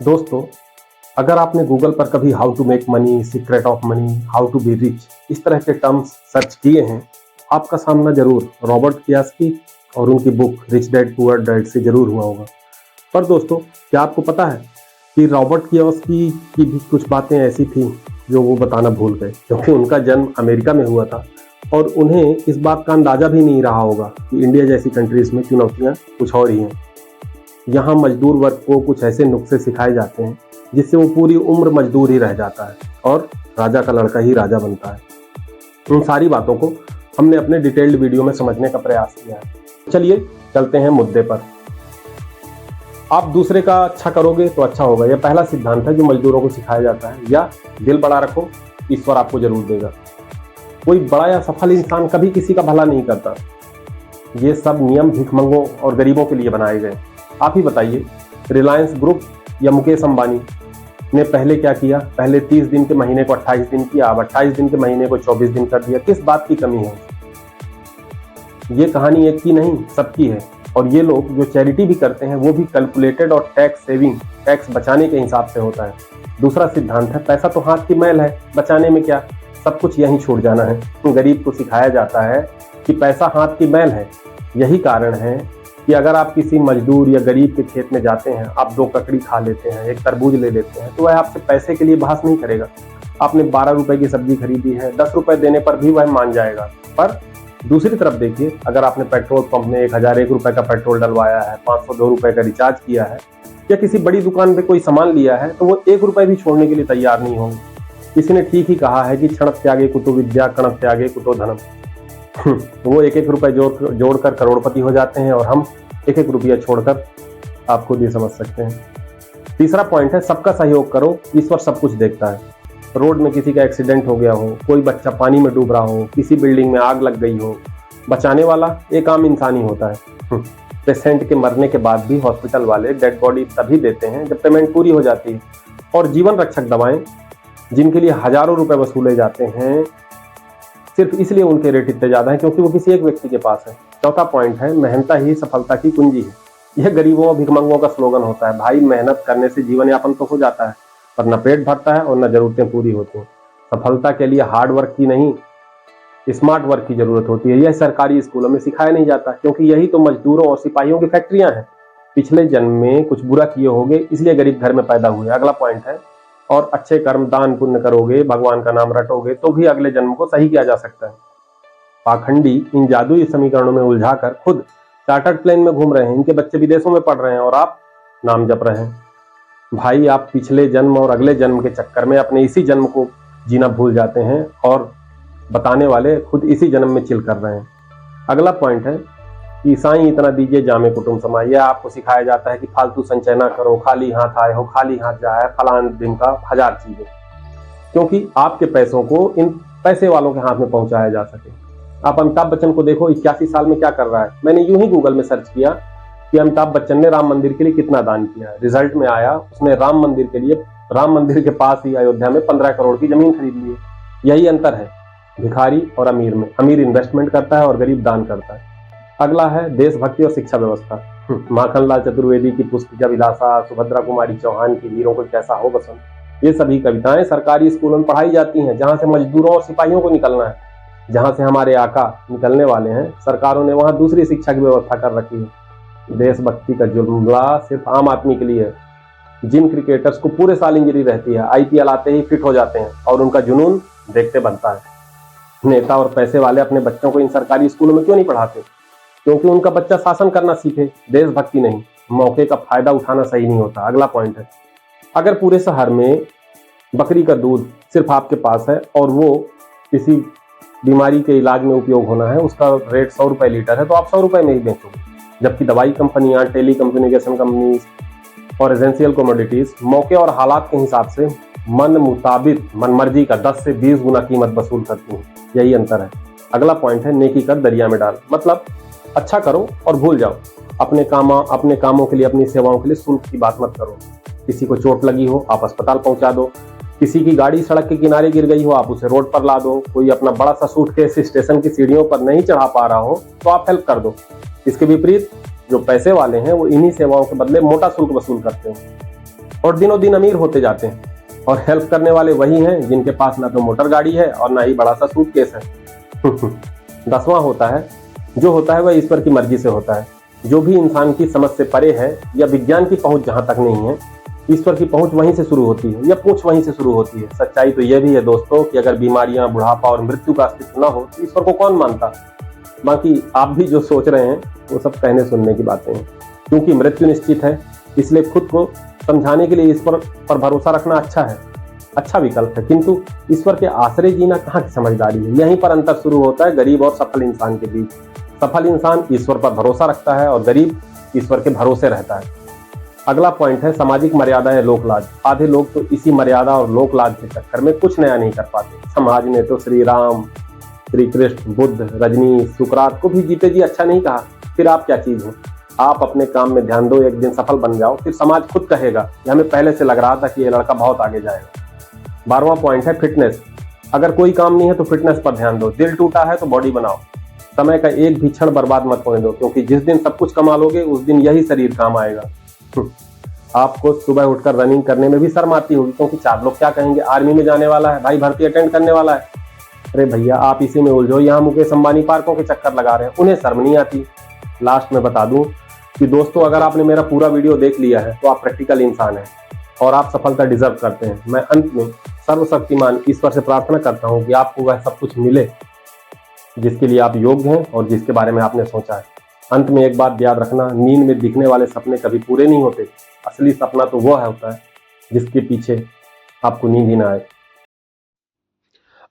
दोस्तों, अगर आपने गूगल पर कभी how to make money, secret of money, how to be rich इस तरह के टर्म्स सर्च किए हैं, आपका सामना जरूर रॉबर्ट कियोसाकी और उनकी book rich dad poor dad से जरूर हुआ होगा। पर दोस्तों, क्या आपको पता है कि रॉबर्ट कियोसाकी की भी कुछ बातें ऐसी थी जो वो बताना भूल गए, क्योंकि उनका जन्म अमेरिका में हुआ था और उन्हें इस बात का अंदाजा भी नहीं रहा होगा कि इंडिया जैसी कंट्रीज में चुनौतियाँ कुछ और ही हैं। यहाँ मजदूर वर्ग को कुछ ऐसे नुस्खे सिखाए जाते हैं जिससे वो पूरी उम्र मजदूर ही रह जाता है और राजा का लड़का ही राजा बनता है। उन सारी बातों को हमने अपने डिटेल्ड वीडियो में समझने का प्रयास किया है। चलिए चलते हैं मुद्दे पर। आप दूसरे का अच्छा करोगे तो अच्छा होगा, यह पहला सिद्धांत है जो मजदूरों को सिखाया जाता है। या दिल बड़ा रखो, ईश्वर आपको जरूर देगा। कोई बड़ा या सफल इंसान कभी किसी का भला नहीं करता। ये सब नियम भिखमंगों और गरीबों के लिए बनाए गए। आप ही बताइए, रिलायंस ग्रुप या मुकेश अंबानी ने पहले क्या किया? पहले 30 दिन के महीने को 28 दिन किया, अब 28 दिन के महीने को 24 दिन कर दिया। किस बात की कमी है? ये कहानी एक की नहीं, सबकी है। और ये लोग जो चैरिटी भी करते हैं वो भी कैलकुलेटेड और टैक्स सेविंग, टैक्स बचाने के हिसाब से होता है। दूसरा सिद्धांत है पैसा तो हाथ की मैल है, बचाने में क्या, सब कुछ यहीं छूट जाना है। तो गरीब को सिखाया जाता है कि पैसा हाथ की मैल है। यही कारण है कि अगर आप किसी मजदूर या गरीब के खेत में जाते हैं, आप 2 ककड़ी खा लेते हैं, एक तरबूज ले लेते हैं, तो वह आपसे पैसे के लिए बहस नहीं करेगा। आपने 12 रुपए की सब्जी खरीदी है, 10 रुपए देने पर भी वह मान जाएगा। पर दूसरी तरफ देखिए, अगर आपने पेट्रोल पंप में 1001 रुपए का पेट्रोल डलवाया है, 502 रुपए का रिचार्ज किया है या किसी बड़ी दुकान पे कोई सामान लिया है, तो वो 1 रुपए भी छोड़ने के लिए तैयार नहीं होंगे। किसी ने ठीक ही कहा है कि क्षण त्यागे कुतो विद्या, कण त्यागे कुतो धनम। वो 1-1 रुपए जोड़कर करोड़पति हो जाते हैं और हम 1-1 रुपया छोड़कर आप खुद ही समझ सकते हैं। तीसरा पॉइंट है सबका सहयोग करो, ईश्वर सब कुछ देखता है। रोड में किसी का एक्सीडेंट हो गया हो, कोई बच्चा पानी में डूब रहा हो, किसी बिल्डिंग में आग लग गई हो, बचाने वाला एक आम इंसान ही होता है। पेशेंट के मरने के बाद भी हॉस्पिटल वाले डेड बॉडी तभी देते हैं जब पेमेंट पूरी हो जाती है। और जीवन रक्षक दवाएं जिनके लिए हजारों रुपए वसूले जाते हैं, सिर्फ इसलिए उनके रेट इतने ज्यादा हैं क्योंकि वो किसी एक व्यक्ति के पास है। चौथा पॉइंट है मेहनत ही सफलता की कुंजी है। यह गरीबों और भिखमंगों का स्लोगन होता है। भाई, मेहनत करने से जीवन यापन तो हो जाता है, पर न पेट भरता है और न जरूरतें पूरी होती हैं। सफलता के लिए हार्ड वर्क की नहीं, स्मार्ट वर्क की जरूरत होती है। यह सरकारी स्कूलों में सिखाया नहीं जाता, क्योंकि यही तो मजदूरों और सिपाहियों की फैक्ट्रियां हैं। पिछले जन्म में कुछ बुरा किए होगे, इसलिए गरीब घर में पैदा हुए। अगला पॉइंट है, और अच्छे कर्म दान पुण्य करोगे, भगवान का नाम रटोगे, तो भी अगले जन्म को सही किया जा सकता है। पाखंडी इन जादुई समीकरणों में उलझाकर खुद चार्टर्ड प्लेन में घूम रहे हैं, इनके बच्चे विदेशों में पढ़ रहे हैं और आप नाम जप रहे हैं। भाई, आप पिछले जन्म और अगले जन्म के चक्कर में अपने इसी जन्म को जीना भूल जाते हैं और बताने वाले खुद इसी जन्म में चिल कर रहे हैं। अगला पॉइंट है कि साईं इतना दीजिए जामे कुटुंब समाए। यह आपको सिखाया जाता है कि फालतू संचय ना करो, खाली हाथ आए हो खाली हाथ जाए, फलान दिन का 1000 चीजें, क्योंकि आपके पैसों को इन पैसे वालों के हाथ में पहुंचाया जा सके। आप अमिताभ बच्चन को देखो, 81 साल में क्या कर रहा है। मैंने यूं ही गूगल में सर्च किया कि अमिताभ बच्चन ने राम मंदिर के लिए कितना दान किया है। रिजल्ट में आया उसने राम मंदिर के लिए, राम मंदिर के पास ही अयोध्या में 15 करोड़ की जमीन खरीद ली है। यही अंतर है भिखारी और अमीर में। अमीर इन्वेस्टमेंट करता है और गरीब दान करता है। अगला है देशभक्ति और शिक्षा व्यवस्था। माखनलाल चतुर्वेदी की पुस्तिका विलासा, सुभद्रा कुमारी चौहान की वीरों को कैसा हो बसंत, ये सभी कविताएं सरकारी स्कूलों में पढ़ाई जाती हैं। जहां से मजदूरों और सिपाहियों को निकलना है, जहां से हमारे आका निकलने वाले हैं, सरकारों ने वहां दूसरी शिक्षा की व्यवस्था कर रखी है। देशभक्ति का जुमला सिर्फ आम आदमी के लिए है। जिन क्रिकेटर्स को पूरे साल इंजरी रहती है, IPL आते ही फिट हो जाते हैं और उनका जुनून देखते बनता है। नेता और पैसे वाले अपने बच्चों को इन सरकारी स्कूलों में क्यों नहीं पढ़ाते? क्योंकि उनका बच्चा शासन करना सीखे, देशभक्ति नहीं। मौके का फायदा उठाना सही नहीं होता। अगला पॉइंट है, अगर पूरे शहर में बकरी का दूध सिर्फ आपके पास है और वो किसी बीमारी के इलाज में उपयोग होना है, उसका रेट 100 रुपए लीटर है, तो आप 100 रुपए में ही बेचोगे। जबकि दवाई कंपनियां, टेली कम्युनिकेशन कंपनीज और एसेंशियल कमोडिटीज मौके और हालात के हिसाब से मन मुताबिक मनमर्जी का 10 से 20 गुना कीमत वसूल करती हैं। यही अंतर है। अगला पॉइंट है नेकी कर दरिया में डाल। मतलब अच्छा करो और भूल जाओ। अपने कामों के लिए, अपनी सेवाओं के लिए शुल्क की बात मत करो। किसी को चोट लगी हो, आप अस्पताल पहुंचा दो। किसी की गाड़ी सड़क के किनारे गिर गई हो, आप उसे रोड पर ला दो। कोई अपना बड़ा सा सूटकेस स्टेशन की सीढ़ियों पर नहीं चढ़ा पा रहा हो, तो आप हेल्प कर दो। इसके विपरीत जो पैसे वाले हैं वो इन्हीं सेवाओं के बदले मोटा शुल्क वसूल करते हैं। और दिनों दिन अमीर होते जाते हैं। और हेल्प करने वाले वही हैं जिनके पास ना तो मोटर गाड़ी है और ना ही बड़ा सा सूटकेस है। 10वां होता है, जो होता है वह ईश्वर की मर्जी से होता है। जो भी इंसान की समझ से परे है या विज्ञान की पहुंच जहां तक नहीं है, ईश्वर की पहुंच वहीं से शुरू होती है या पूछ वहीं से शुरू होती है। सच्चाई तो यह भी है दोस्तों कि अगर बीमारियां, बुढ़ापा और मृत्यु का अस्तित्व न हो तो ईश्वर को कौन मानता। बाकी आप भी जो सोच रहे हैं वो सब कहने सुनने की बातें हैं। क्योंकि मृत्यु निश्चित है, इसलिए खुद को समझाने के लिए ईश्वर पर भरोसा रखना अच्छा विकल्प है। किंतु ईश्वर के आश्रय जीना कहाँ की समझदारी है। यहीं पर अंतर शुरू होता है गरीब और सफल इंसान के बीच। सफल इंसान ईश्वर पर भरोसा रखता है और गरीब ईश्वर के भरोसे रहता है। अगला पॉइंट है सामाजिक मर्यादा या लोक लाज। आधे लोग तो इसी मर्यादा और लोक लाज के चक्कर में कुछ नया नहीं कर पाते। समाज ने तो श्री राम, श्री कृष्ण, बुद्ध, रजनी, सुकरात को भी जीते जी अच्छा नहीं कहा। फिर आप क्या चीज हो। आप अपने काम में ध्यान दो, एक दिन सफल बन जाओ, फिर समाज खुद कहेगा कि हमें पहले से लग रहा था कि ये लड़का बहुत आगे जाएगा। 12वां पॉइंट है फिटनेस। अगर कोई काम नहीं है तो फिटनेस पर ध्यान दो। दिल टूटा है तो बॉडी बनाओ। समय का एक भी क्षण बर्बाद मत होने दो, क्योंकि जिस दिन सब कुछ कमा लोगे उस दिन यही शरीर काम आएगा। आपको सुबह उठकर रनिंग करने में भी शर्म आती होगी, क्योंकि 4 लोग क्या कहेंगे, आर्मी में जाने वाला है भाई, भर्ती अटेंड करने वाला है। अरे भैया आप इसी में उलझो। यहाँ मुकेश अंबानी पार्कों के चक्कर लगा रहे हैं, उन्हें शर्म नहीं आती। लास्ट में बता दूं कि दोस्तों अगर आपने मेरा पूरा वीडियो देख लिया है तो आप प्रैक्टिकल इंसान हैं और आप सफलता डिजर्व करते हैं। मैं अंत में सर्वशक्तिमान ईश्वर से प्रार्थना करता हूँ कि आपको वह सब कुछ मिले जिसके लिए आप योग्य हैं और जिसके बारे में आपने सोचा है। अंत में एक बात याद रखना, नींद में दिखने वाले सपने कभी पूरे नहीं होते। असली सपना तो वह होता है जिसके पीछे आपको नींद ही ना आए।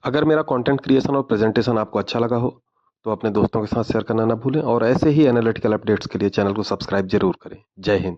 अगर मेरा कंटेंट क्रिएशन और प्रेजेंटेशन आपको अच्छा लगा हो तो अपने दोस्तों के साथ शेयर करना ना भूलें और ऐसे ही एनालिटिकल अपडेट्स के लिए चैनल को सब्सक्राइब जरूर करें। जय हिंद।